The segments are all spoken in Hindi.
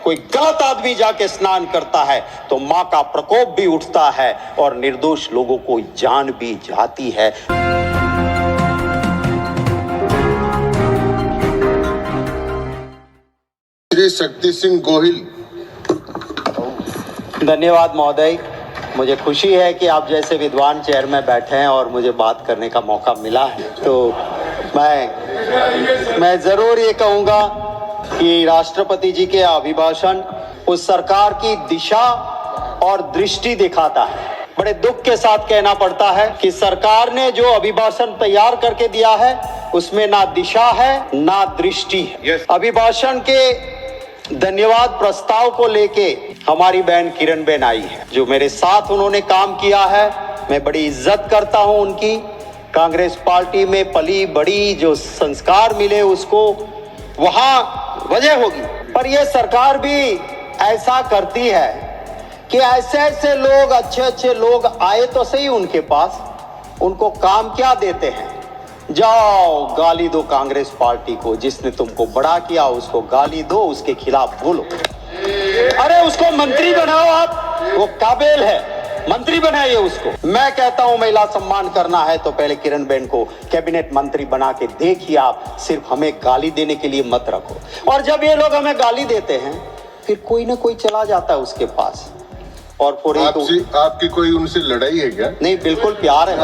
कोई गलत आदमी जाके स्नान करता है तो मां का प्रकोप भी उठता है और निर्दोष लोगों को जान भी जाती है। श्री शक्ति सिंह गोहिल। धन्यवाद महोदय, मुझे खुशी है कि आप जैसे विद्वान चेयर में बैठे हैं और मुझे बात करने का मौका मिला है। तो मैं जरूर ये कहूँगा कि राष्ट्रपति जी के अभिभाषण उस सरकार की दिशा और दृष्टि दिखाता है। बड़े दुख के साथ कहना पड़ता है कि सरकार ने जो अभिभाषण तैयार करके दिया है उसमें ना दिशा है ना दृष्टि है। अभिभाषण के धन्यवाद प्रस्ताव को लेके हमारी बहन किरण बेन आई है, जो मेरे साथ उन्होंने काम किया है। मैं बड़ी इज्जत करता हूं उनकी। कांग्रेस पार्टी में पली बड़ी, जो संस्कार मिले उसको वहां वजह होगी। पर यह सरकार भी ऐसा करती है कि ऐसे ऐसे लोग, अच्छे अच्छे लोग आए तो सही उनके पास, उनको काम क्या देते हैं? जाओ गाली दो कांग्रेस पार्टी को, जिसने तुमको बड़ा किया उसको गाली दो, उसके खिलाफ बोलो। अरे उसको मंत्री बनाओ, आप वो काबिल है, मंत्री बनाइए उसको। मैं कहता हूं महिला सम्मान करना है तो पहले किरण बेन को कैबिनेट मंत्री बना के देखिए आप। सिर्फ हमें गाली देने के लिए मत रखो। और जब ये लोग हमें गाली देते हैं फिर कोई ना कोई चला जाता है उसके पास और आपकी कोई उनसे लड़ाई है क्या? नहीं, बिल्कुल प्यार है,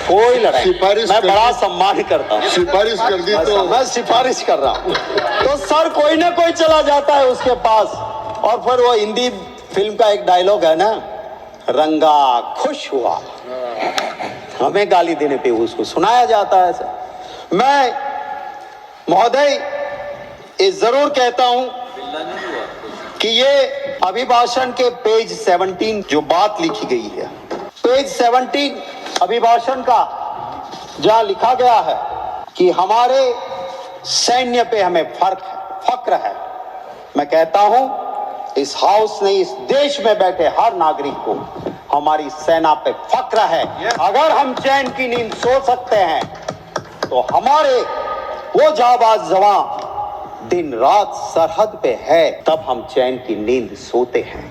कोई लड़ाई। सिफारिश मैं बड़ा सम्मान करता हूँ। सिफारिश कर दी तो मैं सिफारिश कर रहा हूँ तो सर कोई ना कोई चला जाता है उसके पास। और फिर वो हिंदी फिल्म का एक डायलॉग है ना, रंगा खुश हुआ, हमें गाली देने पे उसको सुनाया जाता है। सर मैं महोदय ये जरूर कहता हूं कि ये अभिभाषण के पेज 17 जो बात लिखी गई है, पेज 17 अभिभाषण का, जहां लिखा गया है कि हमारे सैन्य पे हमें फक्र है। मैं कहता हूं इस हाउस ने, इस देश में बैठे हर नागरिक को हमारी सेना पे फक्र है। अगर हम चैन की नींद सो सकते हैं तो हमारे वो जाबाज जवान दिन रात सरहद पे है, तब हम चैन की नींद सोते हैं।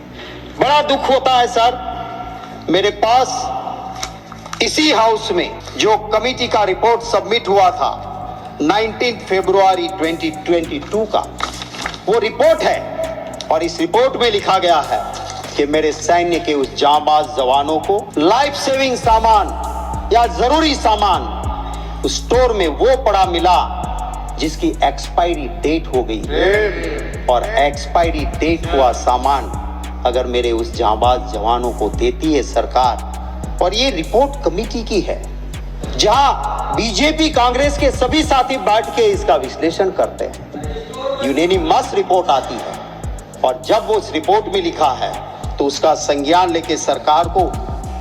बड़ा दुख होता है सर, मेरे पास इसी हाउस में जो कमेटी का रिपोर्ट सबमिट हुआ था 19 फरवरी 2022 का, वो रिपोर्ट है। और इस रिपोर्ट में लिखा गया है कि मेरे सैन्य के उस जांबाज जवानों को लाइफ सेविंग सामान या जरूरी सामान उस स्टोर में वो पड़ा मिला जिसकी एक्सपायरी डेट हो गई। और एक्सपायरी डेट हुआ सामान अगर मेरे उस जांबाज जवानों को देती है सरकार, और ये रिपोर्ट कमेटी की है जहां बीजेपी कांग्रेस के सभी साथी बैठ के इसका विश्लेषण करते हैं, यूनानिमस रिपोर्ट आती है। और जब वो उस रिपोर्ट में लिखा है तो उसका संज्ञान लेके सरकार को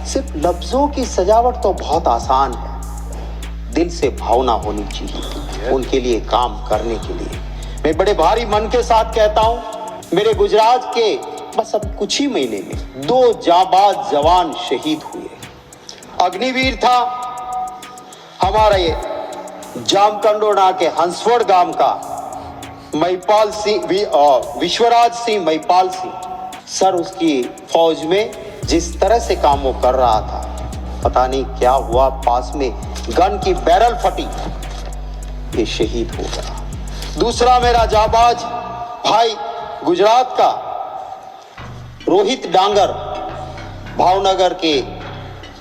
सिर्फ लफ्जों की सजावट तो बहुत आसान है, दिल से भावना होनी चाहिए उनके लिए काम करने के लिए। मैं बड़े भारी मन के साथ कहता हूं, मेरे गुजरात के बस अब कुछ ही महीने में 2 जांबाज जवान शहीद हुए। अग्निवीर था हमारा ये जामकंडोना के हंसवड़ गांव का महिपाल सिंह, विश्वराज सिंह महिपाल सिंह। सर उसकी फौज में जिस तरह से काम वो कर रहा था, पता नहीं क्या हुआ, पास में गन की बैरल फटी, ये शहीद हो गया। दूसरा मेरा जाबाज भाई गुजरात का रोहित डांगर, भावनगर के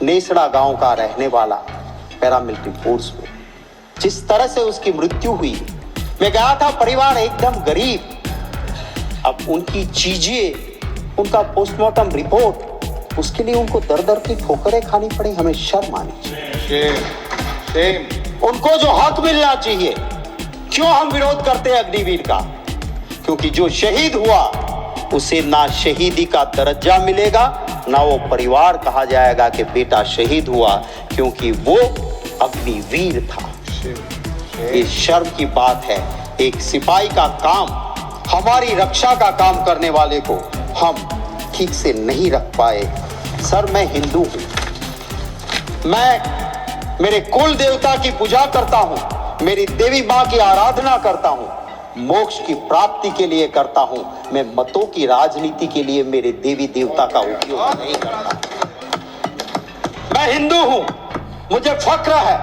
नेसड़ा गांव का रहने वाला, पैरामिलिट्री फोर्स में, जिस तरह से उसकी मृत्यु हुई। मैं गया था, परिवार एकदम गरीब। अब उनकी चीजें, उनका पोस्टमार्टम रिपोर्ट, उसके लिए उनको दर दर की ठोकरें खानी पड़ी। हमें शर्म आनी चाहिए। उनको जो हक मिलना चाहिए, क्यों हम विरोध करते हैं अग्निवीर का? क्योंकि जो शहीद हुआ उसे ना शहीदी का दर्जा मिलेगा, ना वो परिवार कहा जाएगा कि बेटा शहीद हुआ, क्योंकि वो अग्निवीर था। ये शर्म की बात है। एक सिपाही का काम, हमारी रक्षा का काम करने वाले को हम ठीक से नहीं रख पाए। सर मैं हिंदू हूं, मैं मेरे कुल देवता की पूजा करता हूं, मेरी देवी मां की आराधना करता हूं, मोक्ष की प्राप्ति के लिए करता हूं। मैं मतों की राजनीति के लिए मेरे देवी देवता का उपयोग नहीं करता। मैं हिंदू हूं, मुझे फक्र है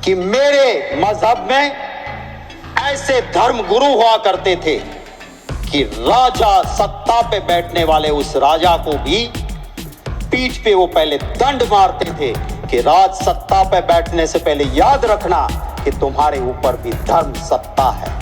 कि मेरे मजहब में ऐसे धर्म गुरु हुआ करते थे कि राजा सत्ता पे बैठने वाले उस राजा को भी पीठ पे वो पहले दंड मारते थे कि राज सत्ता पे बैठने से पहले याद रखना कि तुम्हारे ऊपर भी धर्म सत्ता है।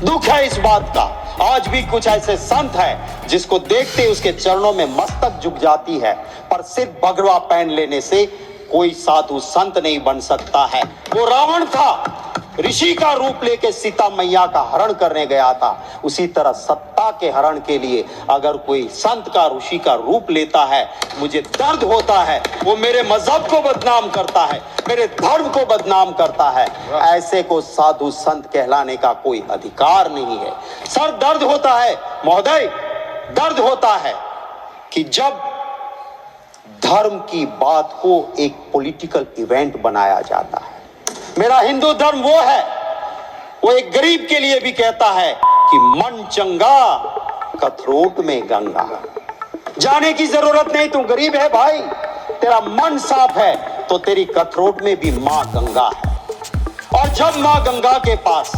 दुख है इस बात का, आज भी कुछ ऐसे संत हैं जिसको देखते उसके चरणों में मस्तक झुक जाती है, पर सिर्फ भगवा पहन लेने से कोई साधु संत नहीं बन सकता है। वो रावण था, ऋषि का रूप लेके सीता मैया का हरण करने गया था। उसी तरह सत्ता के हरण के लिए अगर कोई संत का ऋषि का रूप लेता है, मुझे दर्द होता है। वो मेरे मजहब को बदनाम करता है, मेरे धर्म को बदनाम करता है। ऐसे को साधु संत कहलाने का कोई अधिकार नहीं है। सर दर्द होता है महोदय, दर्द होता है कि जब धर्म की बात को एक पॉलिटिकल इवेंट बनाया जाता है। मेरा हिंदू धर्म वो है, वो एक गरीब के लिए भी कहता है कि मन चंगा कथरोट में गंगा। जाने की जरूरत नहीं, तू गरीब है भाई, तेरा मन साफ है तो तेरी कथरोट में भी मां गंगा है। और जब मां गंगा के पास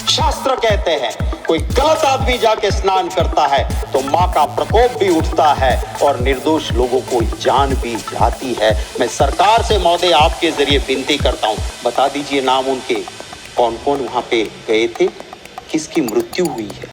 शास्त्र कहते हैं कोई गलत आदमी जाके स्नान करता है तो मां का प्रकोप भी उठता है और निर्दोष लोगों को जान भी जाती है। मैं सरकार से महोदय आपके जरिए विनती करता हूं, बता दीजिए नाम उनके, कौन कौन वहां पे गए थे, किसकी मृत्यु हुई है।